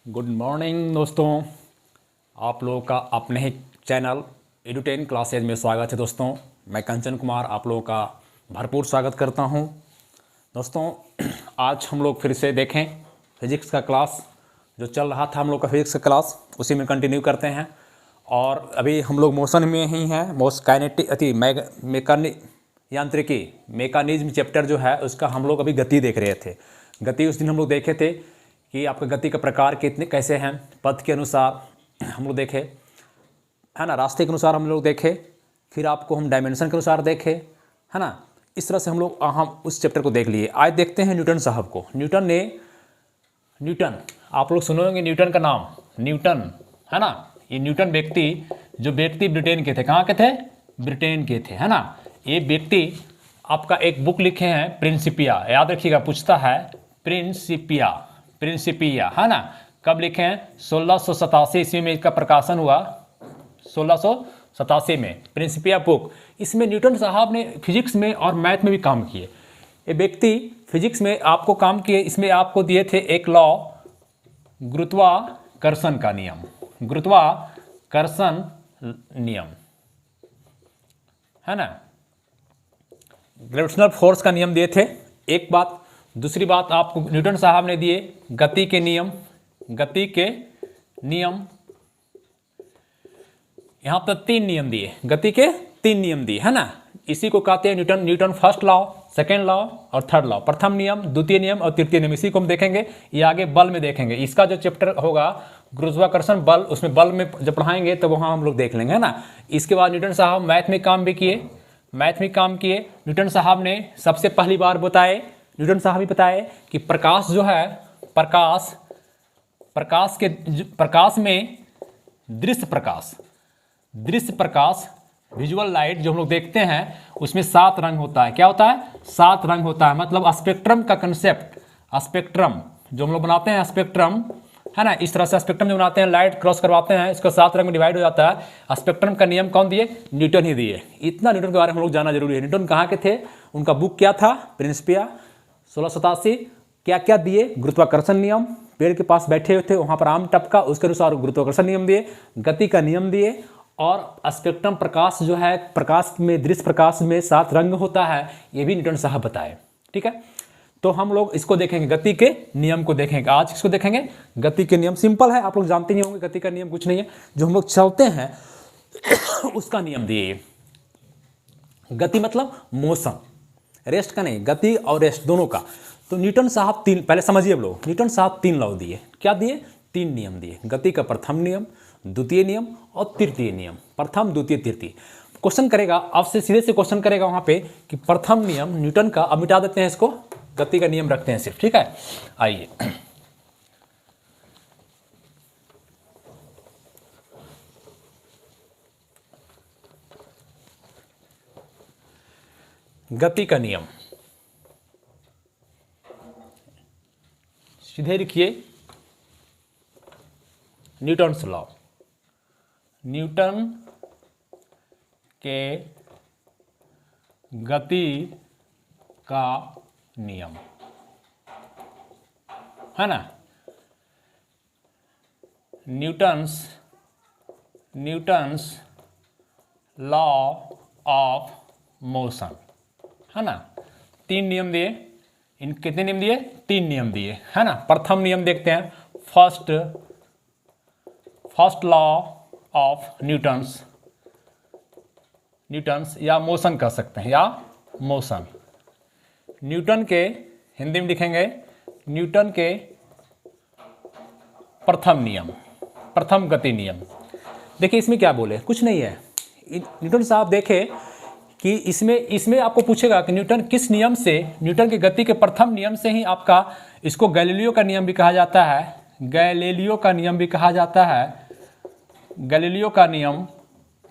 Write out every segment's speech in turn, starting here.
Good morning दोस्तों, आप लोगों का अपने ही चैनल एडुटेन क्लासेज में स्वागत है। दोस्तों मैं कंचन कुमार आप लोगों का भरपूर स्वागत करता हूं। दोस्तों आज हम लोग फिर से देखें फिजिक्स का क्लास जो चल रहा था, हम लोग का फिजिक्स का क्लास उसी में कंटिन्यू करते हैं। और अभी हम लोग मोशन में ही हैं, मोस्ट काइनेटिक यांत्रिकी मेकानिज्म चैप्टर जो है उसका हम लोग अभी गति देख रहे थे। गति उस दिन हम लोग देखे थे कि आपका गति का प्रकार कितने कैसे हैं, पथ के अनुसार हम लोग देखे है ना, रास्ते के अनुसार हम लोग देखे, फिर आपको हम डायमेंशन के अनुसार देखे है ना। इस तरह से हम उस चैप्टर को देख लिए। आज देखते हैं न्यूटन साहब को। न्यूटन आप लोग सुनोगे न्यूटन का नाम, न्यूटन है ना। ये न्यूटन जो व्यक्ति ब्रिटेन के थे। कहाँ के थे? ब्रिटेन के थे है ना। ये व्यक्ति आपका एक बुक लिखे हैं प्रिंसिपिया, याद रखिएगा, पूछता है प्रिंसिपिया है ना। कब लिखे हैं? 1687 ईस्वी में इसका प्रकाशन हुआ, 1687 में प्रिंसिपिया बुक। इसमें न्यूटन साहब ने फिजिक्स में और मैथ में भी काम किए। ये व्यक्ति फिजिक्स में आपको काम किए, इसमें आपको दिए थे एक लॉ, गुरुत्वाकर्षण का नियम, गुरुत्वाकर्षण नियम है ना, ग्रेविटेशनल फोर्स का नियम दिए थे। एक बात। दूसरी बात आपको न्यूटन साहब ने दिए गति के नियम, यहां पर 3 नियम दिए, गति के 3 नियम दिए है ना। इसी को कहते हैं Newton first law, second law और थर्ड लॉ। प्रथम नियम, द्वितीय नियम और तृतीय नियम, इसी को हम देखेंगे। ये आगे बल में देखेंगे। इसका जो चैप्टर होगा गुरुत्वाकर्षण बल, उसमें बल में जब पढ़ाएंगे तो वहां हम लोग देख लेंगे है ना। इसके बाद न्यूटन साहब मैथ में काम किए। न्यूटन साहब ने सबसे पहली बार न्यूटन साहब ही बताए कि प्रकाश जो है, प्रकाश में दृश्य प्रकाश विजुअल लाइट जो हम लोग देखते हैं उसमें 7 रंग होता है। क्या होता है? 7 रंग होता है। मतलब स्पेक्ट्रम का कंसेप्ट, स्पेक्ट्रम जो हम लोग बनाते हैं, स्पेक्ट्रम है ना। इस तरह से स्पेक्ट्रम जो बनाते हैं, लाइट क्रॉस करवाते हैं, इसको 7 रंग में डिवाइड हो जाता है। स्पेक्ट्रम का नियम कौन दिए? न्यूटन ही दिए। इतना न्यूटन के बारे में हम लोग जानना जरूरी है। न्यूटन कहाँ के थे? उनका बुक क्या था? प्रिंसिपिया 1687। क्या क्या दिए? गुरुत्वाकर्षण नियम, पेड़ के पास बैठे हुए थे, वहां पर आम टपका, उसके अनुसार गुरुत्वाकर्षण नियम दिए, गति का नियम दिए, और स्पेक्ट्रम प्रकाश जो है, प्रकाश में दृश्य प्रकाश में 7 रंग होता है, ये भी न्यूटन साहब बताए। ठीक है, तो हम लोग इसको देखेंगे, गति के नियम को देखेंगे। आज इसको देखेंगे गति के नियम। सिंपल है, आप लोग जानते ही होंगे गति का नियम कुछ नहीं है, जो हम लोग चलते हैं उसका नियम दिए। गति मतलब मोशन, रेस्ट का नहीं, गति और रेस्ट दोनों का। तो न्यूटन साहब 3, पहले समझिए आप लोग, न्यूटन साहब 3 लॉ दिए। क्या दिए? 3 नियम दिए। गति का प्रथम नियम, द्वितीय नियम और तृतीय नियम। प्रथम, द्वितीय, तृतीय। क्वेश्चन करेगा आपसे, सीधे से क्वेश्चन करेगा वहां पे कि प्रथम नियम न्यूटन का, अब मिटा देते हैं इसको, गति का नियम रखते हैं सिर्फ। ठीक है, आइए गति का नियम सीधे लिखिए, न्यूटन्स लॉ, न्यूटन के गति का नियम है ना। न्यूटन्स लॉ ऑफ मोशन है ना। 3 नियम दिए। इन कितने नियम दिए? 3 नियम दिए है ना। प्रथम नियम देखते हैं, फर्स्ट लॉ ऑफ न्यूटन्स या मोशन कह सकते हैं, या मोशन। न्यूटन के, हिंदी में लिखेंगे, न्यूटन के प्रथम नियम, प्रथम गति नियम। देखिए इसमें क्या बोले, कुछ नहीं है। न्यूटन साहब देखे कि इसमें आपको पूछेगा कि न्यूटन किस नियम से, न्यूटन की गति के प्रथम नियम से ही आपका, इसको गैलीलियो का नियम भी कहा जाता है, गैलीलियो का नियम भी कहा जाता है, गैलीलियो का नियम,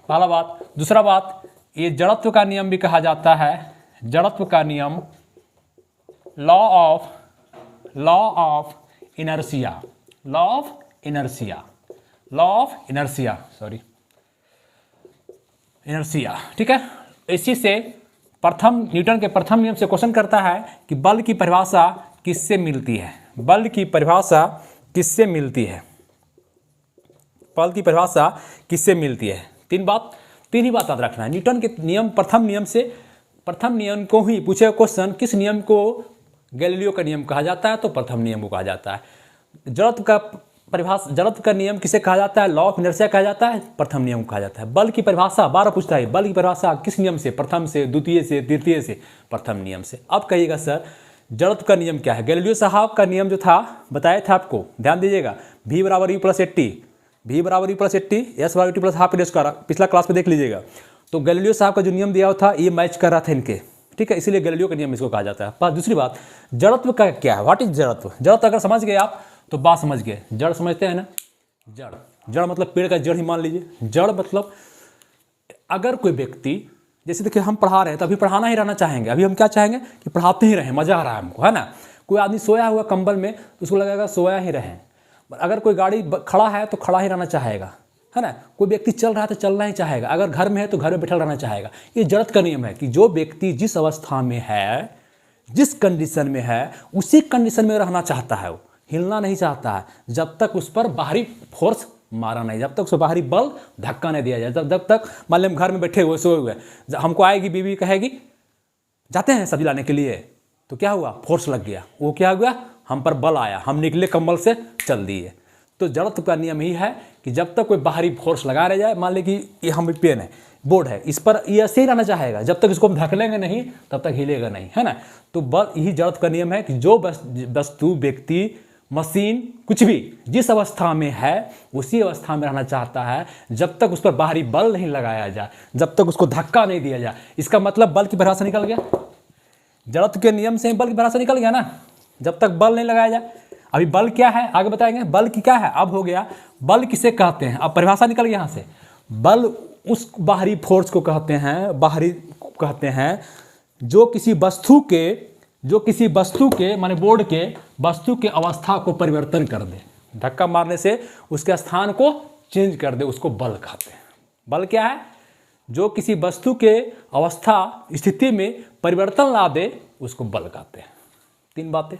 पहला बात। दूसरा बात, ये जड़त्व का नियम भी कहा जाता है, जड़त्व का नियम, लॉ ऑफ इनर्शिया, ठीक है। इसी से न्यूटन के प्रथम नियम से क्वेश्चन करता है कि बल की परिभाषा किससे मिलती है, बल की परिभाषा किससे मिलती है। बल की परिभाषा किससे मिलती है? तीन ही बात याद रखना है। न्यूटन के नियम, प्रथम नियम को ही पूछेगा क्वेश्चन, किस नियम को गैलीलियो का नियम कहा जाता है? तो प्रथम नियम को कहा जाता है। जड़त्व का नियम किसे कहा जाता है? लॉ ऑफ इनर्शिया कहा जाता है, प्रथम नियम को कहा जाता है। बल की परिभाषा 12 पूछता है, बल की परिभाषा किस नियम से? प्रथम से, द्वितीय से, तृतीय से, प्रथम नियम से। अब कहिएगा सर जड़त्व का नियम क्या है? गैलीलियो साहब का नियम जो था बताया था आपको, ध्यान दीजिएगा, V = U + 80, V = U + 80, S = T + ½ e² पिछला क्लास में देख लीजिएगा। तो गैलीलियो साहब का जो नियम दिया हुआ था ये मैच कर रहा था इनके, ठीक है, इसीलिए गैलीलियो का नियम इसको कहा जाता है। पर दूसरी बात, जड़त्व का क्या है? व्हाट इज जड़त्व? जड़त्व अगर समझ गए आप तो बात समझ गए। जड़ समझते हैं ना? जड़ मतलब पेड़ का जड़ ही मान लीजिए। जड़ मतलब अगर कोई व्यक्ति, जैसे देखिए हम पढ़ा रहे हैं तो अभी पढ़ाना ही रहना चाहेंगे, अभी हम क्या चाहेंगे कि पढ़ाते ही रहें, मजा आ रहा है हमको, है ना। कोई आदमी सोया हुआ कंबल में तो उसको लगेगा सोया ही रहें। अगर कोई गाड़ी खड़ा है तो खड़ा ही रहना चाहेगा, है ना। कोई व्यक्ति चल रहा है तो चलना ही चाहेगा, अगर घर में है तो घर में बैठल रहना चाहेगा। ये जड़त्व का नियम है कि जो व्यक्ति जिस अवस्था में है, जिस कंडीशन में है, उसी कंडीशन में रहना चाहता है, वो हिलना नहीं चाहता है जब तक उस पर बाहरी फोर्स मारा नहीं, जब तक उस पर बाहरी बल धक्का नहीं दिया जाए। जब तक मान लें हम घर में बैठे हुए सोए हुए, हमको आएगी बीवी कहेगी जाते हैं सब्जी लाने के लिए, तो क्या हुआ? फोर्स लग गया, वो क्या हुआ? हम पर बल आया, हम निकले कंबल से, चल दिए। तो जड़त्व का नियम ही है कि जब तक कोई बाहरी फोर्स लगा रह जाए, मान लें कि ये हम पेन है, बोर्ड है, इस पर ये ऐसे ही रहना चाहेगा, जब तक इसको हम धकेलेंगे नहीं तब तक हिलेगा नहीं, है ना। तो बल यही जड़त्व का नियम है कि जो वस्तु, व्यक्ति, मशीन, कुछ भी जिस अवस्था में है उसी अवस्था में रहना चाहता है जब तक उस पर बाहरी बल नहीं लगाया जाए, जब तक उसको धक्का नहीं दिया जाए। इसका मतलब बल की परिभाषा निकल गया, जड़त्व के नियम से बल की परिभाषा निकल गया ना, जब तक बल नहीं लगाया जाए। अभी बल क्या है आगे बताएंगे, बल की क्या है। अब हो गया बल किसे कहते हैं, अब परिभाषा निकल गया यहाँ से। बल उस बाहरी फोर्स को कहते हैं जो किसी वस्तु के माने बोर्ड के वस्तु के अवस्था को परिवर्तन कर दे, धक्का मारने से उसके स्थान को चेंज कर दे, उसको बल कहते हैं। बल क्या है? जो किसी वस्तु के अवस्था, स्थिति में परिवर्तन ला दे, उसको बल कहते हैं। 3 बातें,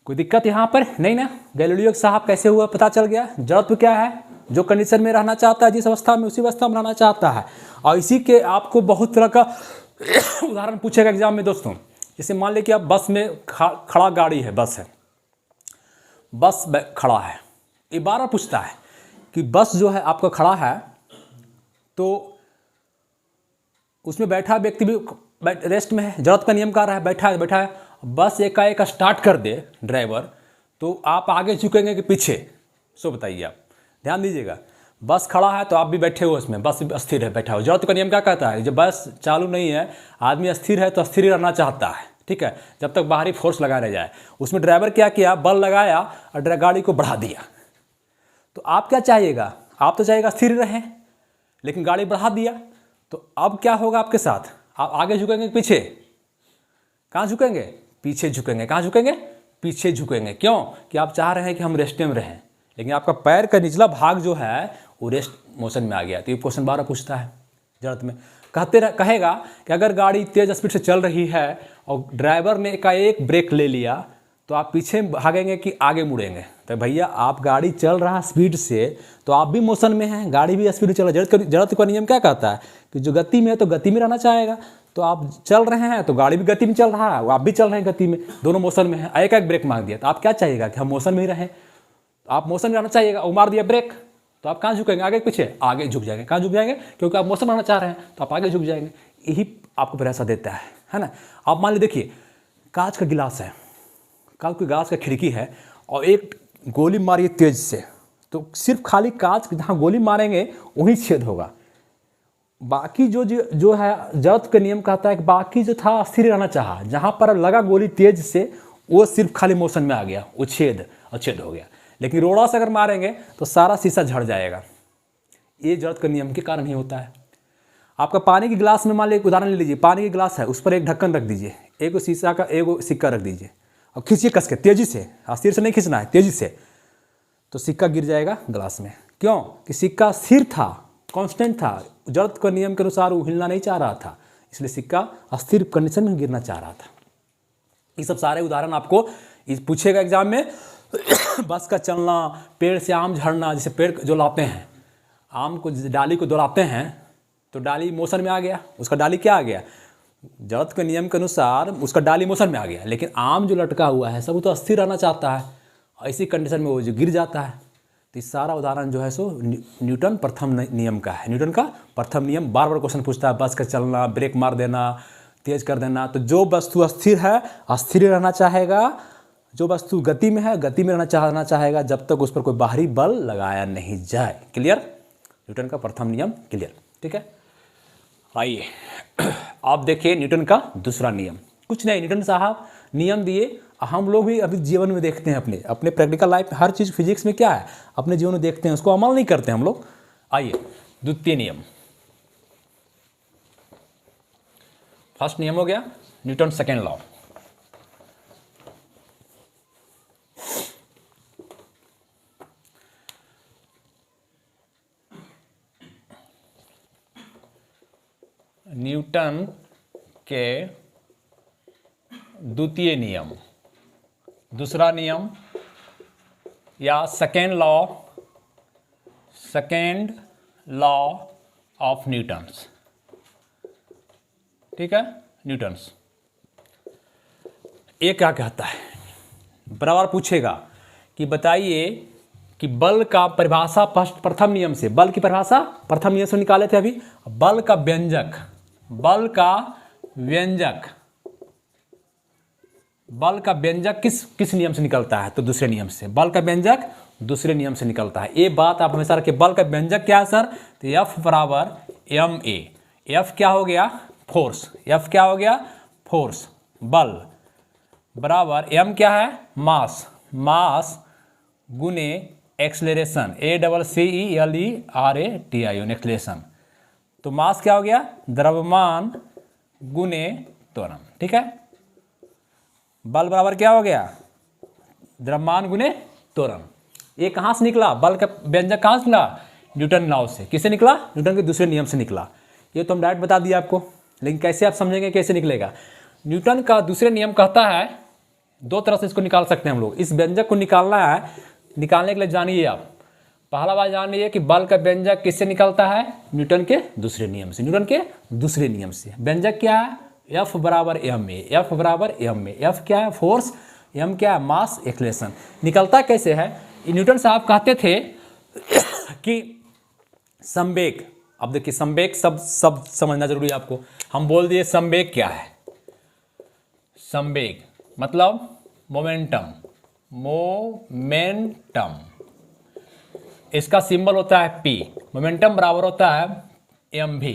कोई दिक्कत यहाँ पर नहीं ना? गैलीलियो साहब कैसे हुआ पता चल गया। जड़त्व क्या है? जो कंडीशन में रहना चाहता है, जिस अवस्था में, उसी अवस्था में रहना चाहता है। और इसी के आपको बहुत तरह का उदाहरण पूछेगा एग्जाम में दोस्तों। जैसे मान लें कि आप बस में खड़ा गाड़ी है, बस खड़ा है, ये बार पूछता है कि बस जो है आपका खड़ा है तो उसमें बैठा व्यक्ति भी रेस्ट में है, जड़त्व का नियम कह रहा है बैठा है, बस एकाएक स्टार्ट कर दे ड्राइवर, तो आप आगे झुकेंगे कि पीछे? सो बताइए आप, ध्यान दीजिएगा। बस खड़ा है तो आप भी बैठे हो उसमें, बस स्थिर है, बैठा हो। जड़त्व का नियम क्या कहता है? जब बस चालू नहीं है, आदमी स्थिर है तो स्थिर ही रहना चाहता है, ठीक है, जब तक बाहरी फोर्स लगा रह जाए। उसमें ड्राइवर क्या किया? बल लगाया और गाड़ी को बढ़ा दिया। तो आप क्या चाहिएगा? आप तो चाहिएगा स्थिर रहें, लेकिन गाड़ी बढ़ा दिया, तो अब क्या होगा आपके साथ? आप आगे झुकेंगे पीछे? कहाँ झुकेंगे? पीछे झुकेंगे। कहाँ झुकेंगे? पीछे झुकेंगे। क्यों? कि आप चाह रहे हैं कि हम रेस्ट में रहें, लेकिन आपका पैर का निचला भाग जो है वो रेस्ट मोशन में आ गया। तो ये क्वेश्चन 12 पूछता है जड़त्व में। कहेगा कि अगर गाड़ी तेज स्पीड से चल रही है और ड्राइवर ने एकाएक ब्रेक ले लिया तो आप पीछे भागेंगे कि आगे मुड़ेंगे? तो भैया आप गाड़ी चल रहा है स्पीड से तो आप भी मोशन में हैं, गाड़ी भी स्पीड में चल रहा है। जड़त्व का नियम क्या कहता है कि जो गति में है तो गति में रहना चाहेगा। तो आप चल रहे हैं तो गाड़ी भी गति में चल रहा है, आप भी चल रहे हैं गति में, दोनों मोशन में है। एक ब्रेक मार दिया तो आप क्या चाहिएगा कि हम मोशन में ही रहें? आप मोशन में रहना चाहिएगा, वो मार दिया ब्रेक, तो आप कहाँ झुकेंगे? आगे पीछे? आगे झुक जाएंगे। कहाँ झुक जाएंगे? क्योंकि आप मोशन बनाना चाह रहे हैं तो आप आगे झुक जाएंगे। यही आपको परिभाषा देता है ना। आप मान लीजिए, देखिए कांच का गिलास है, कोई कांच का खिड़की है और एक गोली मारिए तेज से, तो सिर्फ खाली कांच जहाँ गोली मारेंगे वहीं छेद होगा। बाकी जो है जड़त्व का नियम कहता है कि बाकी जो था स्थिर रहना चाहा, जहाँ पर लगा गोली तेज से वो सिर्फ खाली मोशन में आ गया, वो छेद हो गया। लेकिन रोड़ा से अगर मारेंगे तो सारा शीशा झड़ जाएगा। ये जड़त्व के नियम के कारण ही होता है। आपका पानी के गिलास में मान लीजिए, उदाहरण ले लीजिए, पानी के गिलास है, उस पर एक ढक्कन रख दीजिए, एक शीशा का एक सिक्का रख दीजिए और खींचिए कस के, तेजी से, स्थिर से नहीं खींचना है, तेजी से, तो सिक्का गिर जाएगा गिलास में। क्यों? कि सिक्का स्थिर था, कांस्टेंट था, जड़त्व के नियम के अनुसार वो हिलना नहीं चाह रहा था, इसलिए सिक्का स्थिर कंडीशन में गिरना चाह रहा था। ये सब सारे उदाहरण आपको पूछेगा एग्जाम में, बस का चलना, पेड़ से आम झड़ना, जैसे पेड़ जो लाते हैं आम को, डाली को दौड़ाते हैं तो डाली मोशन में आ गया, उसका डाली क्या आ गया, जड़त्व के नियम के अनुसार उसका डाली मोशन में आ गया। लेकिन आम जो लटका हुआ है सब वो तो अस्थिर रहना चाहता है, ऐसी कंडीशन में वो जो गिर जाता है। तो इस सारा उदाहरण जो है सो न्यूटन प्रथम नियम का है। न्यूटन का प्रथम नियम बार बार क्वेश्चन पूछता है, बस का चलना, ब्रेक मार देना, तेज कर देना। तो जो वस्तु अस्थिर है अस्थिर रहना चाहेगा, जो वस्तु गति में है गति में रहना चाहेगा, जब तक उस पर कोई बाहरी बल लगाया नहीं जाए। क्लियर? न्यूटन का प्रथम नियम क्लियर, ठीक है। आइए आप देखिए न्यूटन का दूसरा नियम। कुछ नहीं, न्यूटन साहब नियम दिए, हम लोग भी अभी जीवन में देखते हैं, अपने अपने प्रैक्टिकल लाइफ, हर चीज़ फिजिक्स में क्या है अपने जीवन में देखते हैं, उसको अमल नहीं करते हम लोग। आइए द्वितीय नियम। फर्स्ट नियम हो गया न्यूटन सेकेंड लॉ। न्यूटन के द्वितीय नियम, दूसरा नियम या सेकेंड लॉ ऑफ न्यूटन्स, ठीक है। न्यूटन्स ये क्या कहता है, बराबर पूछेगा कि बताइए कि बल का परिभाषा प्रथम नियम से, बल की परिभाषा प्रथम नियम से निकाले थे अभी। बल का व्यंजक, बल का व्यंजक किस नियम से निकलता है, तो दूसरे नियम से। बल का व्यंजक दूसरे नियम से निकलता है। ये बात आप हमेशा रखिए। बल का व्यंजक क्या है सर, तो F बराबर ma। F क्या हो गया, फोर्स। F क्या हो गया, फोर्स। बल बराबर m क्या है, मास गुने एक्सलेरेशन, ACCELERATION, एक्सलेरेशन। तो मास क्या हो गया, द्रव्यमान गुने त्वरण, ठीक है। बल बराबर क्या हो गया, द्रव्यमान गुने त्वरण। ये कहाँ से निकला, बल का व्यंजक कहाँ से निकला, न्यूटन लॉ से। किससे निकला, न्यूटन के दूसरे नियम से निकला। ये तो हम डायरेक्ट बता दिया आपको, लेकिन कैसे आप समझेंगे, कैसे निकलेगा। न्यूटन का दूसरे नियम कहता है, दो तरह से इसको निकाल सकते हैं हम लोग। इस व्यंजक को निकालना है, निकालने के लिए जानिए आप, पहला बात जान लीजिए कि बल का व्यंजक किससे निकलता है, न्यूटन के दूसरे नियम से। न्यूटन के दूसरे नियम से व्यंजक क्या है, F बराबर ma। F बराबर ma। F क्या है, फोर्स। m क्या है, मास, एक्सलेरेशन। निकलता कैसे है, न्यूटन साहब कहते थे कि संवेग, अब देखिए संवेग सब समझना जरूरी है आपको। हम बोल दिए संवेग क्या है, संवेग मतलब मोमेंटम। इसका सिंबल होता है P। मोमेंटम बराबर होता है mv,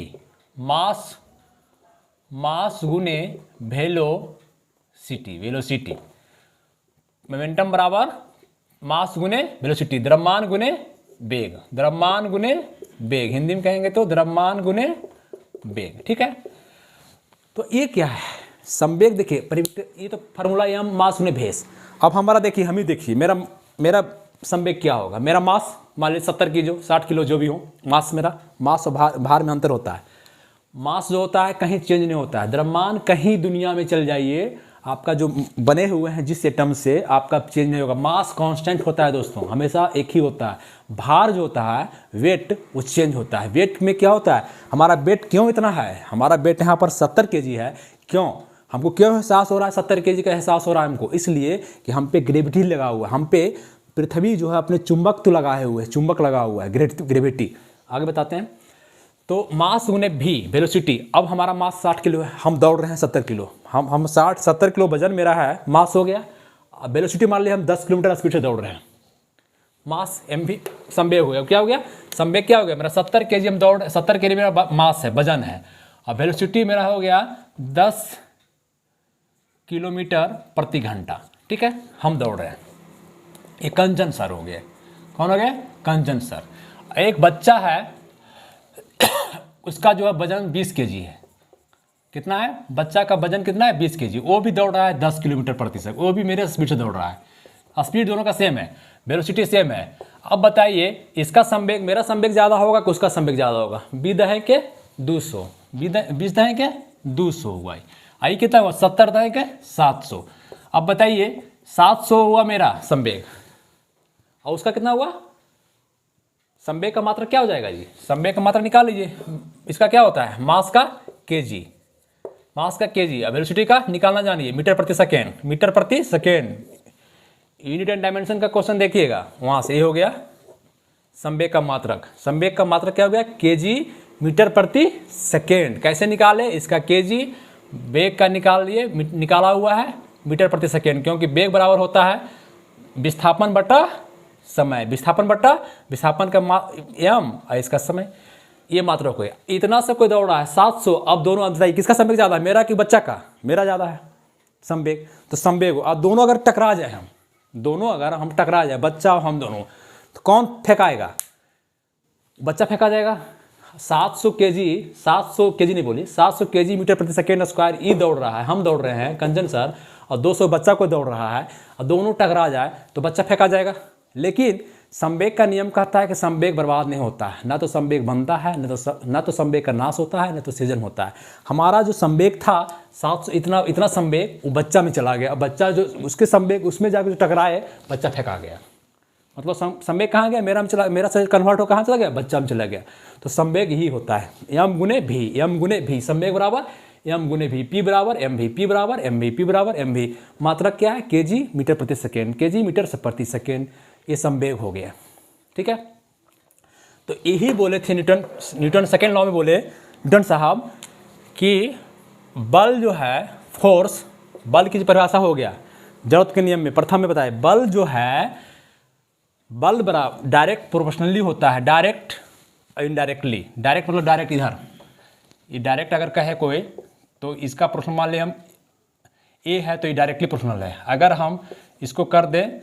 मास गुने वेलोसिटी। मोमेंटम बराबर मास गुने वेलोसिटी, द्रव्यमान गुने वेग, हिंदी में कहेंगे तो द्रव्यमान गुने वेग, ठीक है। तो ये क्या है, संवेग। देखिए ये तो फार्मूला m मास गुने भेस। अब हमारा देखिए, हम ही देखिए, मेरा संवेग क्या होगा। मेरा मास मान लीजिए 70 किलो, 60 किलो जो भी हो, मास मेरा, मास और भार में अंतर होता है। मास जो होता है कहीं चेंज नहीं होता है। द्रव्यमान कहीं दुनिया में चल जाइए, आपका जो बने हुए हैं जिस एटम से, आपका चेंज नहीं होगा। मास कांस्टेंट होता है दोस्तों, हमेशा एक ही होता है। भार जो होता है, वेट, वो चेंज होता है। वेट में क्या होता है, हमारा वेट क्यों इतना है, हमारा वेट यहाँ पर 70 kg है, क्यों, हमको क्यों एहसास हो रहा है 70 kg का एहसास हो रहा है हमको, इसलिए कि हम पे ग्रेविटी लगा हुआ है। हम पे पृथ्वी जो है अपने चुंबक तो लगाए हुए है, चुंबक लगा हुआ है, ग्रेविटी। आगे बताते हैं। तो मास गुने भी वेलोसिटी। अब हमारा मास 60 किलो है, हम दौड़ रहे हैं 70 किलो, हम 60-70 किलो वजन मेरा है, मास हो गया। अब वेलोसिटी मान लिया हम 10 किलोमीटर स्पीड से दौड़ रहे हैं, मास mv, संवेग हो गया। क्या हो गया, संवेग क्या हो गया, मेरा 70 kg हम दौड़, 70 kg मेरा मास है, वजन है। अब वेलोसिटी मेरा हो गया 10 किलोमीटर प्रति घंटा, ठीक है, हम दौड़ रहे हैं। ये कंचन सर हो गए, कौन हो गए, कंचन सर। एक बच्चा है, उसका जो है वजन 20 kg है। कितना है, बच्चा का वजन कितना है, 20 kg। वो भी दौड़ रहा है 10 किलोमीटर प्रति सेकंड, वो भी मेरे स्पीड से दौड़ रहा है। स्पीड दोनों का सेम है, वेलोसिटी सेम है। अब बताइए इसका संवेग, मेरा संवेग ज़्यादा होगा कि उसका संवेग ज़्यादा होगा। 20 है के 200, 20 है के 200 हुआ। कितना हुआ, 70 है के 700। अब बताइए 700 हुआ मेरा संवेग, और उसका कितना हुआ, संवेग का मात्रक क्या हो जाएगा जी, संवेग का मात्रक निकाल लीजिए, इसका क्या होता है मास का केजी, मास का केजी। अब वेलोसिटी का निकालना जानिए, मीटर प्रति सेकेंड, मीटर प्रति सेकेंड, यूनिट एंड डायमेंशन का क्वेश्चन देखिएगा, वहां से ये हो गया संवेग का मात्रक। संवेग का मात्रक क्या हो गया, केजी मीटर प्रति सेकेंड। कैसे निकाले, इसका केजी वेग का निकाल लिए, निकाला हुआ है मीटर प्रति सेकेंड, क्योंकि वेग बराबर होता है विस्थापन बटा समय, विस्थापन बटा विस्थापन का एम और इसका समय, ये मात्रक हो गया। इतना से कोई दौड़ रहा है 700, अब दोनों अंतर किसका संवेग ज़्यादा है, मेरा कि बच्चा का, मेरा ज़्यादा है संवेग, तो संवेग अब दोनों अगर टकरा जाए, हम दोनों अगर हम टकरा जाए, बच्चा और हम दोनों, तो कौन फेंकाएगा, बच्चा फेंका जाएगा। 700 केजी, 700 केजी नहीं बोली, 700 केजी मीटर प्रति सेकेंड स्क्वायर ई दौड़ रहा है, हम दौड़ रहे हैं कंजन सर, और 200 बच्चा को दौड़ रहा है, और दोनों टकरा जाए तो बच्चा फेंका जाएगा। लेकिन संवेग का नियम कहता है कि संवेग बर्बाद नहीं होता है, ना तो संवेग बनता है, ना तो संवेग का नाश होता है, ना तो सृजन होता है। हमारा जो संवेग था 700, इतना संवेग वो बच्चा में चला गया, बच्चा जो उसके संवेग उसमें जाकर जो टकराए, बच्चा फेंका गया। मतलब संवेग कहाँ गया, मेरा शरीर कन्वर्ट हो कहाँ चला गया, बच्चा में चला गया। तो संवेग यही होता है, एम गुने भी, एम गुने भी, संवेग बराबर एम गुने भी, पी बराबर एम भी, पी बराबर एम भी, पी बराबर एम भी। मात्रक क्या है, केजी मीटर प्रति सेकेंड, केजी मीटर प्रति सेकेंड, ये संवेग हो गया। ठीक है, तो यही बोले थे न्यूटन सेकेंड लॉ में बोले न्यूटन साहब कि बल जो है, फोर्स, बल की परिभाषा हो गया जरूरत के नियम में, प्रथम में बताए, बल जो है, बल बराबर डायरेक्ट प्रोपोर्शनली होता है, डायरेक्ट इनडायरेक्टली। डायरेक्ट मतलब डायरेक्ट इधर, ये डायरेक्ट अगर कहे कोई तो इसका प्रोपोर्शनल मान ले हम ए है तो ये डायरेक्टली प्रोपोर्शनल है। अगर हम इसको कर दें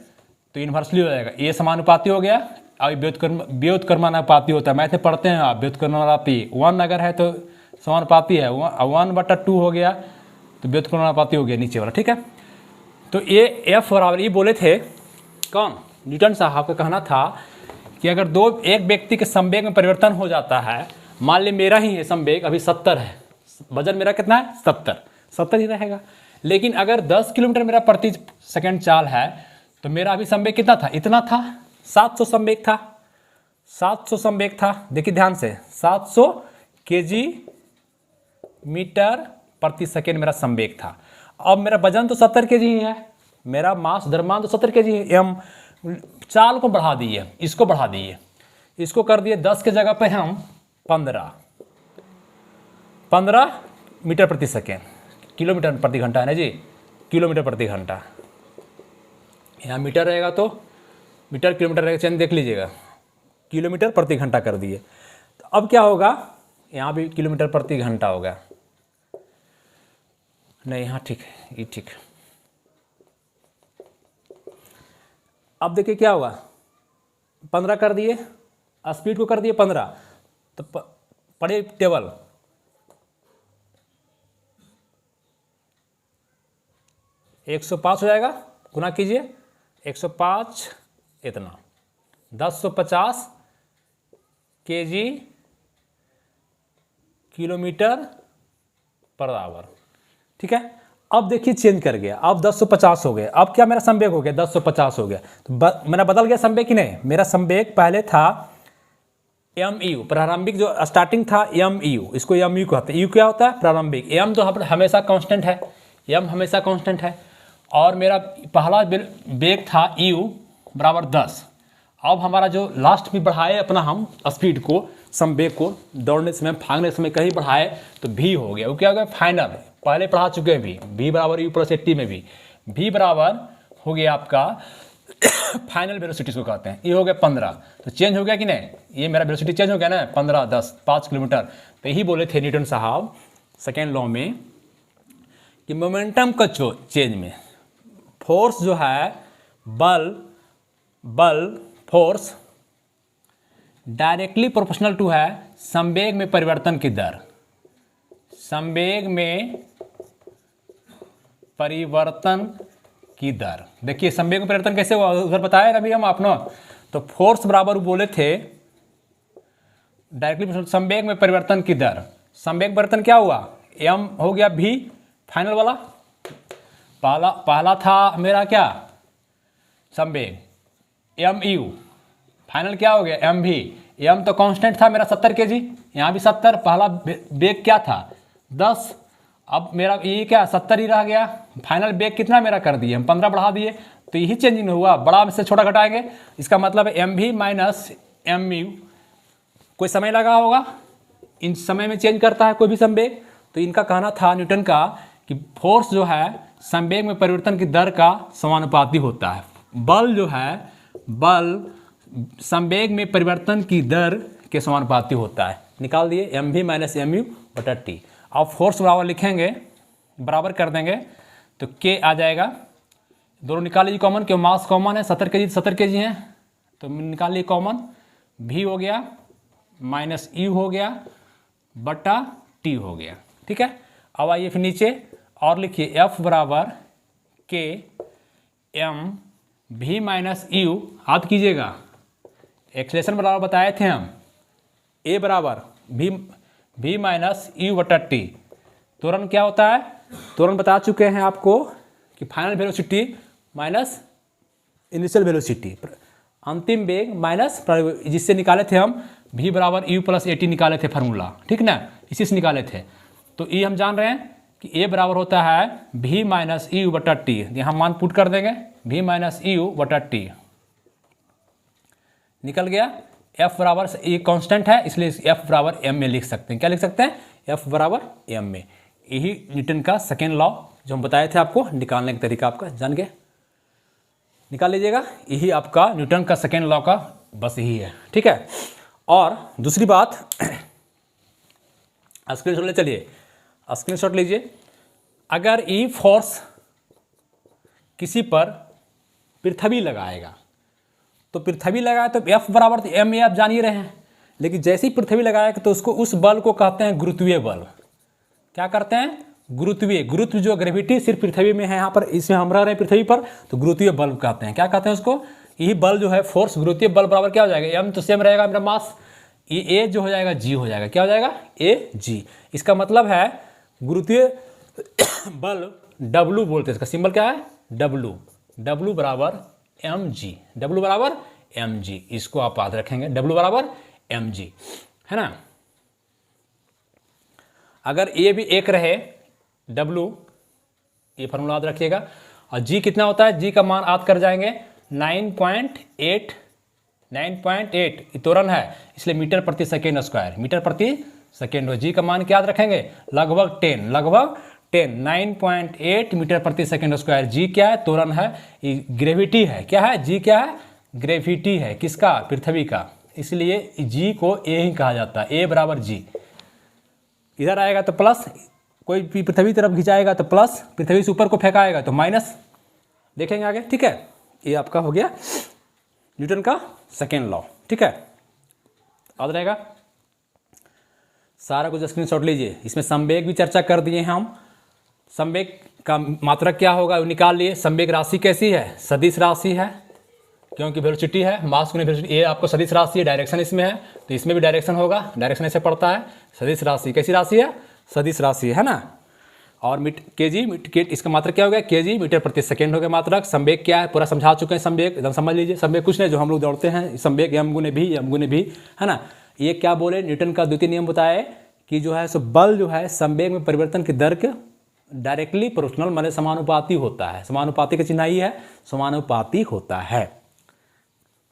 तो इन्वर्सली हो जाएगा, ए समानुपाती हो गया और व्युत्क्रमानुपाती होता है, मैथ में पढ़ते हैं आप, व्युत्क्रमानुपाती 1 अगर है तो समानुपाती है, 1/2 हो गया तो व्युत्क्रमानुपाती हो गया नीचे वाला। ठीक है, तो ये एफ बराबर, ये बोले थे कौन, न्यूटन साहब का कहना था कि अगर एक व्यक्ति के संवेग में परिवर्तन हो जाता है, मान ली मेरा ही है संवेग अभी 70 है, वजन मेरा कितना है 70 ही रहेगा, लेकिन अगर 10 किलोमीटर मेरा प्रति सेकंड चाल है तो मेरा अभी संवेग कितना था, इतना था, 700 संवेग था, 700 संवेग था। देखिए ध्यान से, 700 केजी मीटर प्रति सेकेंड मेरा संवेग था। अब मेरा वजन तो 70 केजी ही है, मेरा मास द्रव्यमान तो 70 केजी है। एम चाल को बढ़ा दिए, इसको बढ़ा दिए, इसको कर दिए 10 के जगह पे हम 15 मीटर प्रति सेकेंड, किलोमीटर प्रति घंटा है ना जी, किलोमीटर प्रति घंटा, यहाँ मीटर रहेगा तो मीटर किलोमीटर रहेगा, चेंज देख लीजिएगा, किलोमीटर प्रति घंटा कर दिए। तो अब क्या होगा, यहाँ भी किलोमीटर प्रति घंटा होगा, नहीं यहाँ ठीक है, ये ठीक। अब देखिए क्या हुआ, 15 कर दिए, स्पीड को कर दिए 15, तो पढ़े टेबल, एक 105 हो जाएगा, गुना कीजिए 105 इतना 1050 केजी किलोमीटर पर आवर। ठीक है, अब देखिए चेंज कर गया, अब 1050 हो गया, अब क्या मेरा संवेग हो गया 1050 हो गया, तो मेरा बदल गया संवेग कि नहीं, मेरा संवेग पहले था एम यू, प्रारंभिक जो स्टार्टिंग था एम यू, इसको एम यू कहते हैं। यू क्या होता है, प्रारंभिक, एम तो हमेशा कांस्टेंट है, एम हमेशा कांस्टेंट है, और मेरा पहला वेग था यू बराबर 10। अब हमारा जो लास्ट में बढ़ाए अपना हम स्पीड को, संवेग को, दौड़ने समय भागने समय कहीं बढ़ाए तो भी हो गया, वो क्या हो गया फाइनल, पहले पढ़ा चुके हैं भी बराबर यू प्लस 80 में भी बराबर हो गया आपका फाइनल वेलोसिटी इसको कहते हैं, ये हो गया 15। तो चेंज हो गया कि नहीं, ये मेरा वेलोसिटी चेंज हो गया ना, 15 10 5 किलोमीटर। तो यही बोले थे न्यूटन साहब सेकेंड लॉ में कि मोमेंटम का चेंज में फोर्स जो है, बल फोर्स डायरेक्टली प्रोपोर्शनल टू है संवेग में परिवर्तन की दर, संवेग में परिवर्तन की दर। देखिए संवेग में परिवर्तन कैसे हुआ उधर बताया अभी हम आपने, तो फोर्स बराबर बोले थे डायरेक्टली संवेग में परिवर्तन की दर, संवेग परिवर्तन क्या हुआ, एम हो गया भी फाइनल वाला, पहला था मेरा क्या संवेग, एम यू, फाइनल क्या हो गया एम भी। एम तो कांस्टेंट था मेरा 70 kg, यहाँ भी 70, पहला बेग क्या था 10, अब मेरा ये क्या 70 ही रह गया। फाइनल बेग कितना मेरा कर दिए हम 15 बढ़ा दिए, तो यही चेंजिंग हुआ, बड़ा में से छोटा घटाएंगे। इसका मतलब है एम भी माइनस एम यू, कोई समय लगा होगा, इन समय में चेंज करता है कोई भी संवेग। तो इनका कहना था न्यूटन का कि फोर्स जो है संवेग में परिवर्तन की दर का समानुपाती होता है। बल जो है, बल संवेग में परिवर्तन की दर के समानुपाती होता है। निकाल दिए एम भी माइनस एम यू बटा टी। अब फोर्स बराबर लिखेंगे, बराबर कर देंगे तो के आ जाएगा, दोनों निकाल लीजिए कॉमन, क्यों मास कॉमन है, 70 kg है, तो निकाल लीजिए कॉमन, भी हो गया माइनस यू हो गया बटा टी हो गया। ठीक है, अब आइए फिर नीचे और लिखिए एफ बराबर के एम भी माइनस यू, याद कीजिएगा एक्सलेशन बराबर बताए थे हम, ए बराबर भी माइनस यू बटा टी। तुरंत क्या होता है, तुरंत बता चुके हैं आपको कि final velocity minus initial velocity, अंतिम वेग माइनस, जिससे निकाले थे हम v बराबर यू प्लस ए टी निकाले थे फार्मूला, ठीक ना, इसी से निकाले थे। तो ये हम जान रहे हैं कि a बराबर होता है v माइनस यू बटा टी, यहाँ मान पुट कर देंगे v माइनस यू बटा टी, निकल गया। f बराबर, ये कांस्टेंट है इसलिए f बराबर m में लिख सकते हैं, क्या लिख सकते हैं, f बराबर m में। यही न्यूटन का सेकेंड लॉ जो हम बताए थे आपको, निकालने का तरीका आपका जान गए, निकाल लीजिएगा। यही आपका न्यूटन का सेकेंड लॉ का बस यही है, ठीक है। और दूसरी बात, स्क्रीनशॉट ले चलिए, स्क्रीनशॉट लीजिए। अगर ई फोर्स किसी पर पृथ्वी लगाएगा, तो पृथ्वी लगाए तो एफ बराबर तो एम ए आप जान ही रहे हैं, लेकिन जैसे ही पृथ्वी लगाएगा तो उसको, उस बल को कहते हैं गुरुत्वीय बल। क्या करते हैं, गुरुत्वीय, गुरुत्व जो ग्रेविटी सिर्फ पृथ्वी में है, यहाँ पर इसमें हम रह रहे हैं पृथ्वी पर, तो गुरुत्वीय बल कहते हैं। क्या कहते हैं उसको, यही बल जो है फोर्स, गुरुत्वीय बल बराबर क्या हो जाएगा, एम तो सेम रहेगा मेरा मास, ये ए जो हो जाएगा जी हो जाएगा, क्या हो जाएगा ए जी। इसका मतलब है गुरुत्वीय बल डब्लू बोलते हैं, इसका सिंबल क्या है डब्लू, डब्लू बराबर एम जी, डब्लू बराबर एम जी, इसको आप याद रखेंगे, डब्लू बराबर एम जी, है ना। अगर ए भी एक रहे डब्लू, ये फॉर्मूला याद रखिएगा, और जी कितना होता है, जी का मान याद कर जाएंगे 9.8, 9.8 त्वरण है इसलिए मीटर प्रति सेकेंड स्क्वायर, मीटर प्रति सेकेंड हो। जी का मान क्या याद रखेंगे, लगभग 10, लगभग 10, 9.8 मीटर प्रति सेकेंड स्क्वायर। जी क्या है, त्वरण है, ग्रेविटी है, क्या है जी, क्या है ग्रेविटी है, किसका, पृथ्वी का, इसलिए जी को ए ही कहा जाता है, ए बराबर जी। इधर आएगा तो प्लस, कोई भी पृथ्वी तरफ खिंचाएगा तो प्लस, पृथ्वी से ऊपर को फेंकाएगा तो माइनस, देखेंगे आगे, ठीक है। ये आपका हो गया न्यूटन का सेकेंड लॉ, ठीक है, याद रहेगा। सारा कुछ स्क्रीनशॉट लीजिए, इसमें संवेग भी चर्चा कर दिए हैं हम, संवेग का मात्रक क्या होगा वो निकाल लिए। संवेग राशि कैसी है, सदिश राशि है, क्योंकि वेलोसिटी है, मास गुणा वेलोसिटी, ये आपको सदिश राशि है, डायरेक्शन इसमें है तो इसमें भी डायरेक्शन होगा, डायरेक्शन ऐसे पड़ता है। सदिश राशि कैसी राशि है, सदिश राशि है ना। और इसका मात्रक क्या हो गया, केजी मीटर प्रति सेकेंड हो गया मात्रक। संवेग क्या है पूरा समझा चुके हैं, संवेग एकदम समझ लीजिए। संवेग कुछ नहीं, जो हम लोग दौड़ते हैं, संवेग एम गुने भी, है ना। ये क्या बोले, न्यूटन का द्वितीय नियम बताए कि जो है सो बल जो है संवेग में परिवर्तन की दर के डायरेक्टली प्रोपोर्शनल माने समानुपाती होता है। समानुपाती का चिन्ह ही है, समानुपाती होता है।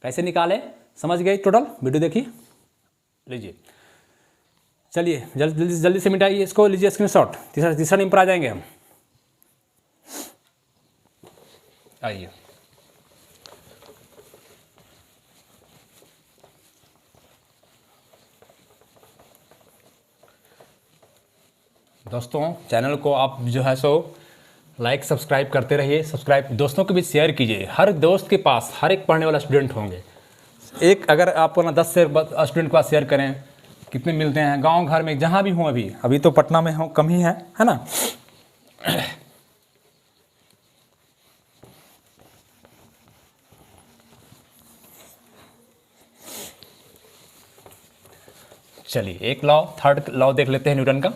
कैसे निकाले समझ गए, टोटल वीडियो देखिए, लीजिए। चलिए जल्दी से मिटाइए इसको, लीजिए स्क्रीनशॉट। तीसरा नियम पर आ जाएंगे हम, आइए। दोस्तों चैनल को आप जो है सो लाइक सब्सक्राइब करते रहिए, सब्सक्राइब दोस्तों के बीच शेयर कीजिए। हर दोस्त के पास हर एक पढ़ने वाला स्टूडेंट होंगे, एक अगर आप ना 10 से स्टूडेंट के पास शेयर करें, कितने मिलते हैं गांव घर में, जहां भी हूं, अभी तो पटना में हूं, कम ही है ना। चलिए एक लॉ, थर्ड लॉ देख लेते हैं न्यूटन का।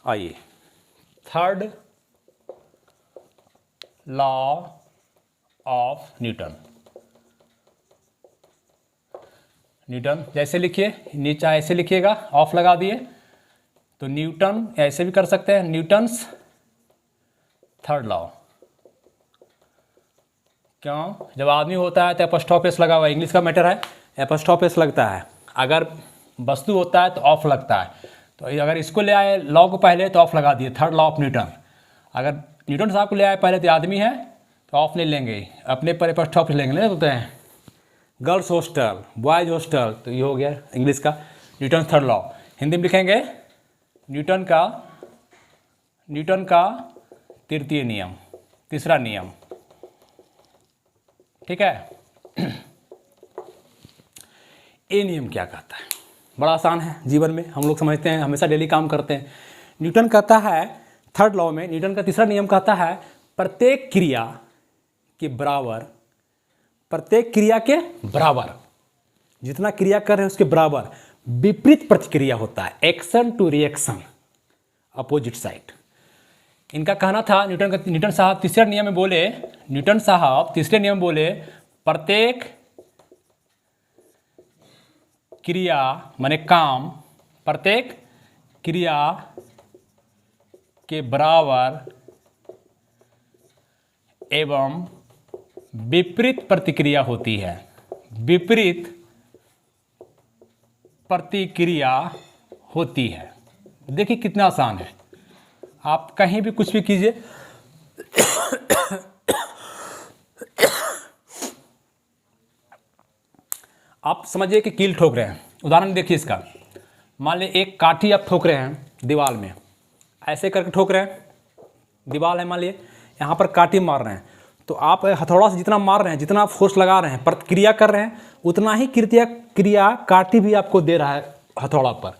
आइए third law of Newton. Newton जैसे लिखिए, नीचे ऐसे लिखिएगा, ऑफ लगा दिए तो न्यूटन, ऐसे भी कर सकते हैं, न्यूटन्स थर्ड लॉ। क्यों? जब आदमी होता है तो एपोस्ट्रोफ एस लगा हुआ है, इंग्लिश का मैटर है, एपोस्ट्रोफ एस लगता है। अगर वस्तु होता है तो ऑफ लगता है। तो अगर इसको ले आए लॉ को पहले तो ऑफ लगा दिए, थर्ड लॉ ऑफ न्यूटन। अगर न्यूटन साहब को ले आए पहले तो आदमी है तो ऑफ नहीं लेंगे, अपने पर एपोस्ट्रोफ लेंगे, नहीं होते हैं गर्ल्स हॉस्टल, बॉयज हॉस्टल, तो ये हो गया इंग्लिश का न्यूटन थर्ड लॉ। हिंदी में लिखेंगे न्यूटन का तृतीय नियम, तीसरा नियम। ठीक है। ये नियम क्या कहता है? बड़ा आसान है, जीवन में हम लोग समझते हैं, हमेशा डेली काम करते हैं। न्यूटन कहता है थर्ड लॉ में, न्यूटन का तीसरा नियम कहता है प्रत्येक क्रिया के बराबर, प्रत्येक क्रिया के बराबर, जितना क्रिया कर रहे हैं उसके बराबर विपरीत प्रतिक्रिया होता है, action to reaction, opposite side. इनका कहना था, न्यूटन साहब तीसरे नियम में बोले, न्यूटन साहब तीसरे नियम बोले प्रत्येक क्रिया माने काम, प्रत्येक क्रिया के बराबर एवं विपरीत प्रतिक्रिया होती है, विपरीत प्रतिक्रिया होती है। देखिए कितना आसान है, आप कहीं भी कुछ भी कीजिए आप समझिए कि कील ठोक रहे हैं। उदाहरण देखिए इसका, मान लीजिए एक काठी आप ठोक रहे हैं दीवार में, ऐसे करके ठोक रहे हैं, दीवार है मान लीजिए, यहाँ पर काठी मार रहे हैं, तो आप हथौड़ा से जितना मार रहे हैं, जितना फोर्स लगा रहे हैं, प्रतिक्रिया कर रहे हैं, उतना ही क्रिया काठी भी आपको दे रहा है हथौड़ा पर।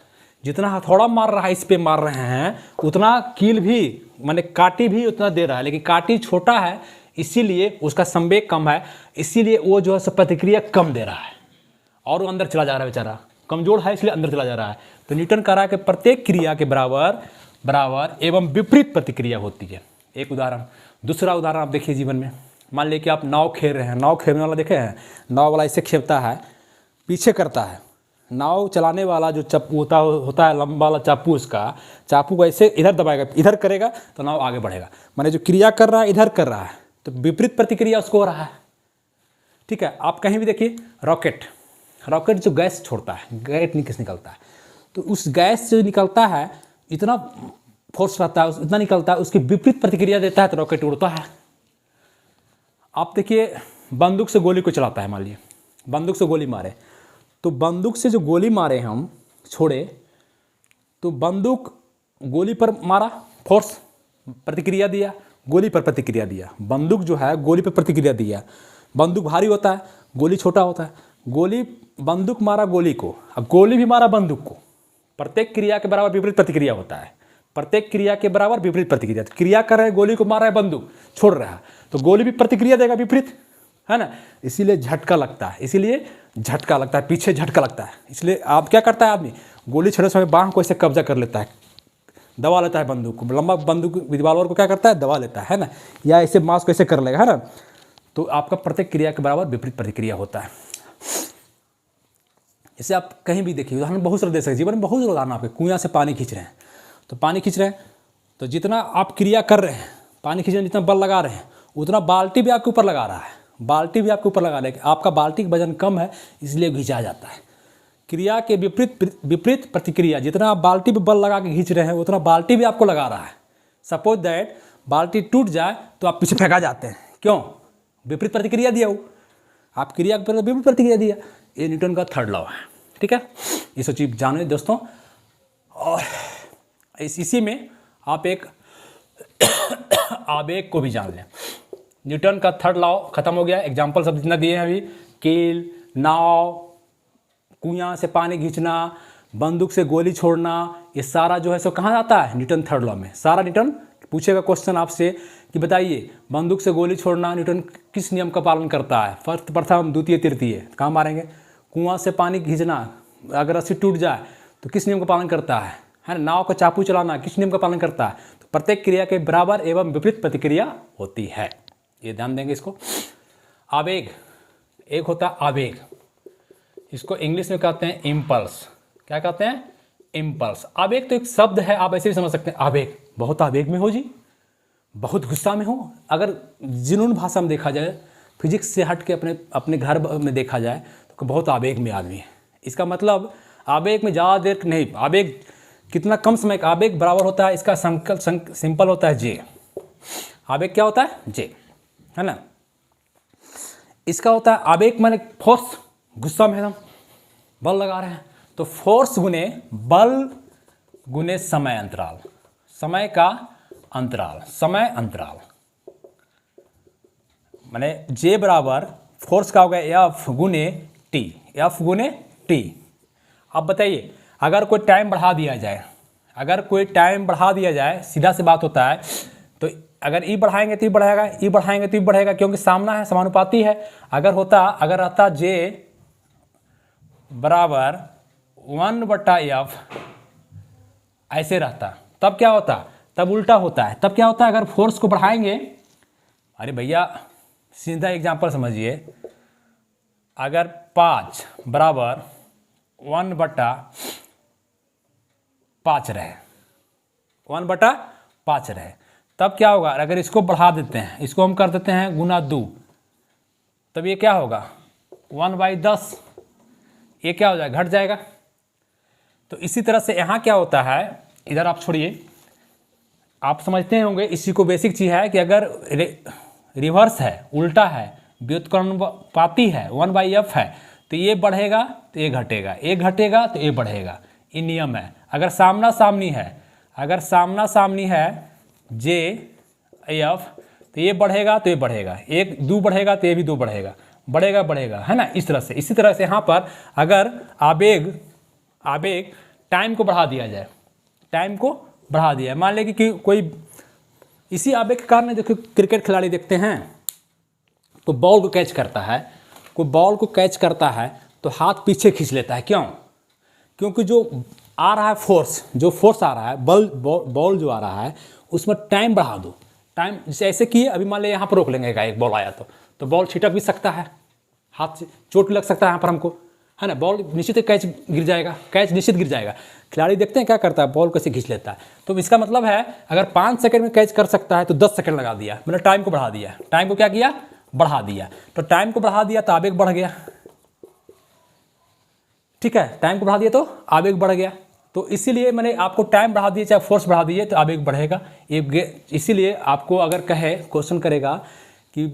जितना हथौड़ा मार रहा है, इस पे मार रहे हैं, उतना कील भी माने काठी भी उतना दे रहा है, लेकिन काठी छोटा है इसीलिए उसका संवेग कम है, इसीलिए वो जो है प्रतिक्रिया कम दे रहा है और वो अंदर चला जा रहा है, बेचारा कमजोर है इसलिए अंदर चला जा रहा है। तो न्यूटन कह रहा है कि प्रत्येक क्रिया के बराबर एवं विपरीत प्रतिक्रिया होती है। एक उदाहरण। दूसरा उदाहरण आप देखिए जीवन में, मान लीजिए कि आप नाव खेल रहे हैं, नाव खेलने वाला देखे हैं, नाव वाला ऐसे खेलता है, पीछे करता है, नाव चलाने वाला जो चाकू होता है लंबा वाला चाकू, उसका चाकू को ऐसे इधर दबाएगा, इधर करेगा तो नाव आगे बढ़ेगा। माने जो क्रिया कर रहा है इधर कर रहा है, तो विपरीत प्रतिक्रिया उसको हो रहा है। ठीक है। आप कहीं भी देखिए रॉकेट जो गैस छोड़ता है, गैस निकलता है, तो उस गैस जो निकलता है इतना फोर्स रहता है, इतना निकलता है, उसकी विपरीत प्रतिक्रिया देता है तो रॉकेट उड़ता है। आप देखिए बंदूक से गोली को चलाता है, मान लीजिए बंदूक से गोली मारे, तो बंदूक से जो गोली मारे हम छोड़े, तो बंदूक गोली पर मारा, फोर्स प्रतिक्रिया दिया, गोली पर प्रतिक्रिया दिया, बंदूक जो है गोली पर प्रतिक्रिया दिया। बंदूक भारी होता है, गोली छोटा होता है, गोली बंदूक मारा गोली को, अब गोली भी मारा बंदूक को, प्रत्येक क्रिया के बराबर विपरीत प्रतिक्रिया होता है, प्रत्येक क्रिया के बराबर विपरीत प्रतिक्रिया। क्रिया कर रहे हैं, गोली को मार रहा है, बंदूक छोड़ रहा है, तो गोली भी प्रतिक्रिया देगा विपरीत, है ना, इसीलिए झटका लगता है, इसीलिए झटका लगता है, पीछे झटका लगता है। इसलिए आप क्या करता है आदमी, गोली छोड़ने समय बाँह को ऐसे कब्जा कर लेता है, दबा लेता है बंदूक को, लंबा बंदूक रिवॉल्वर को क्या करता है, दबा लेता है ना, या ऐसे मांस को ऐसे कर लेगा, है ना। तो आपका प्रत्येक क्रिया के बराबर विपरीत प्रतिक्रिया होता है। जैसे आप कहीं भी देखिए, उदाहरण बहुत सारे दे सकते, जीवन में बहुत सारे उदाहरण आपके, कुआं से पानी खींच रहे हैं, तो पानी खींच रहे हैं, तो जितना आप क्रिया कर रहे हैं, पानी खींचने में जितना बल लगा रहे हैं, उतना बाल्टी भी आपके ऊपर लगा रहा है, बाल्टी भी आपके ऊपर लगा रहा है। आपका बाल्टी का वजन कम है इसलिए खींचा जाता है। क्रिया के विपरीत प्रतिक्रिया, जितना आप बाल्टी पे बल लगा के खींच रहे हैं, उतना बाल्टी भी आपको लगा रहा है। सपोज दैट बाल्टी टूट जाए तो आप पीछे फेंका जाते हैं, क्यों, विपरीत प्रतिक्रिया दिया वो, आप क्रिया के विपरीत प्रतिक्रिया दिया। ये न्यूटन का थर्ड लॉ है। ठीक है, ये सब चीज़ जाने दोस्तों। और इसी में आप एक आवेग को भी जान लें। न्यूटन का थर्ड लॉ खत्म हो गया, एग्जाम्पल सब जितना दिए हैं अभी, कील, नाव, कुआं से पानी खींचना, बंदूक से गोली छोड़ना, ये सारा जो है सो कहाँ आता है, न्यूटन थर्ड लॉ में। सारा न्यूटन पूछेगा क्वेश्चन आपसे कि बताइए बंदूक से गोली छोड़ना न्यूटन किस नियम का पालन करता है, फर्स्ट, प्रथम, द्वितीय, तृतीय, कहाँ मारेंगे। कुआं से पानी खींचना, अगर रस्सी टूट जाए तो किस नियम का पालन करता है है ना, नाव को चाकू चलाना किस नियम का पालन करता है? तो प्रत्येक क्रिया के बराबर एवं विपरीत प्रतिक्रिया होती है, ये ध्यान देंगे इसको। आवेग, एक होता है आवेग, इसको इंग्लिश में कहते हैं इम्पल्स। क्या कहते हैं? इम्पल्स। आवेग तो एक शब्द है, आप ऐसे भी समझ सकते हैं। आवेग, बहुत आवेग में हो जी, बहुत गुस्सा में हो। अगर जुनून भाषा में देखा जाए, फिजिक्स से हट के अपने घर में देखा जाए तो बहुत आवेग में आदमी है। इसका मतलब आवेग में ज़्यादा देर नहीं, आवेग कितना कम समय का आवेग बराबर होता है, इसका सिंपल होता है जे। आवेग क्या होता है? जे, है ना। इसका होता है आवेग माने फोर्स, गुस्सा में एकदम बल लगा रहे हैं, तो फोर्स गुने बल गुने समय अंतराल, समय का अंतराल, समय अंतराल माने जे बराबर फोर्स का होगा एफ गुने टी, एफ गुने टी। अब बताइए, अगर कोई टाइम बढ़ा दिया जाए, अगर कोई टाइम बढ़ा दिया जाए, सीधा सी बात होता है, तो अगर ई बढ़ाएंगे तो ई बढ़ेगा, ई बढ़ाएंगे तो ई बढ़ेगा, क्योंकि सामना है, समानुपाती है। अगर रहता जे बराबर 1/f ऐसे रहता, तब क्या होता? तब उल्टा होता है। तब क्या होता है? अगर फोर्स को बढ़ाएंगे, अरे भैया सीधा एग्जांपल समझिए, अगर 5 बराबर 1/5 रहे, 1/5 रहे, तब क्या होगा? अगर इसको बढ़ा देते हैं, इसको हम कर देते हैं गुना 2, तब ये क्या होगा? 1/10, ये क्या हो जाएगा? घट जाएगा। तो इसी तरह से यहाँ क्या होता है, इधर आप छोड़िए, आप समझते होंगे, इसी को बेसिक चीज़ है कि अगर रिवर्स है, उल्टा है, व्युत्क्रमानुपाती है, 1/f है, तो ये बढ़ेगा तो ये घटेगा, ये घटेगा तो ये बढ़ेगा, ये नियम है। अगर सामना सामनी है, अगर सामना सामनी है जे एफ, तो ये बढ़ेगा तो ये बढ़ेगा, एक 2 बढ़ेगा तो ये भी 2 बढ़ेगा, बढ़ेगा बढ़ेगा, है ना, इस तरह से। इसी तरह से यहाँ पर अगर आवेग टाइम को बढ़ा दिया जाए, टाइम को बढ़ा दिया, मान लें कि कोई इसी आवेग के कारण देखो क्रिकेट खिलाड़ी देखते हैं तो बॉल को कैच करता है, कोई बॉल को कैच करता है तो हाथ पीछे खींच लेता है। क्यों? क्योंकि जो आ रहा है फोर्स, जो फोर्स आ रहा है, बॉल जो आ रहा है, उसमें टाइम बढ़ा दो। टाइम जैसे ऐसे किए, अभी मान लें यहाँ पर रोक लेंगे, एक बॉल आया तो बॉल छिटक भी सकता है, हाथ से चोट लग सकता है यहाँ पर हमको, है ना। बॉल निश्चित कैच गिर जाएगा, कैच निश्चित गिर जाएगा। खिलाड़ी देखते हैं क्या करता है, बॉल कैसे खींच लेता है। तो इसका मतलब है अगर 5 सेकंड में कैच कर सकता है तो 10 सेकंड लगा दिया, मतलब टाइम को बढ़ा दिया। टाइम को क्या किया? बढ़ा दिया। तो टाइम को बढ़ा दिया तो आवेग बढ़ गया, ठीक है। टाइम को बढ़ा दिया तो आवेग बढ़ गया। तो इसीलिए मैंने आपको टाइम बढ़ा दिए चाहे फोर्स बढ़ा दिए तो आवेग बढ़ेगा। इसीलिए आपको अगर कहे, क्वेश्चन करेगा कि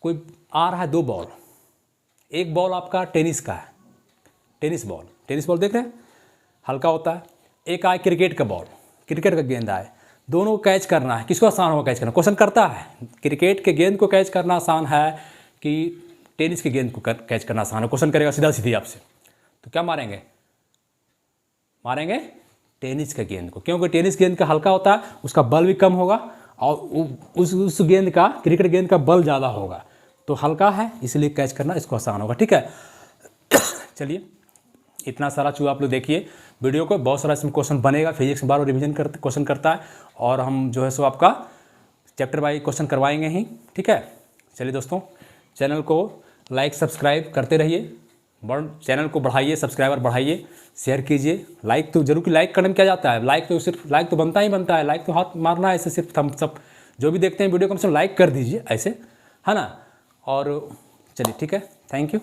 कोई आ रहा है 2 बॉल, एक बॉल आपका टेनिस का है, टेनिस बॉल देख रहे हैं, हल्का होता है। एक आए क्रिकेट का बॉल, क्रिकेट का गेंद आए, दोनों को कैच करना है, किसको आसान होगा कैच करना? क्वेश्चन करता है क्रिकेट के गेंद को कैच करना आसान है कि टेनिस के गेंद को कैच करना आसान है? क्वेश्चन करेगा सीधा सीधी आपसे, तो क्या मारेंगे? टेनिस के गेंद को, क्योंकि टेनिस गेंद का हल्का होता है, उसका बल भी कम होगा और उस गेंद का, क्रिकेट गेंद का बल ज़्यादा होगा, तो हल्का है इसलिए कैच करना इसको आसान होगा, ठीक है। चलिए, इतना सारा चूहा आप लोग देखिए वीडियो को, बहुत सारा इसमें क्वेश्चन बनेगा, फिजिक्स में बार बार रिविजन करते क्वेश्चन करता है, और हम जो है सो आपका चैप्टर वाइज क्वेश्चन करवाएंगे ही, ठीक है। चलिए दोस्तों, चैनल को लाइक सब्सक्राइब करते रहिए, चैनल को बढ़ाइए, सब्सक्राइबर बढ़ाइए, शेयर कीजिए। लाइक तो जरूर, लाइक करने में क्या जाता है, लाइक तो बनता ही बनता है, लाइक तो हाथ मारना है, ऐसे सिर्फ हम सब जो भी देखते हैं वीडियो कम से कम लाइक कर दीजिए ऐसे, है ना। और चलिए ठीक है, थैंक यू।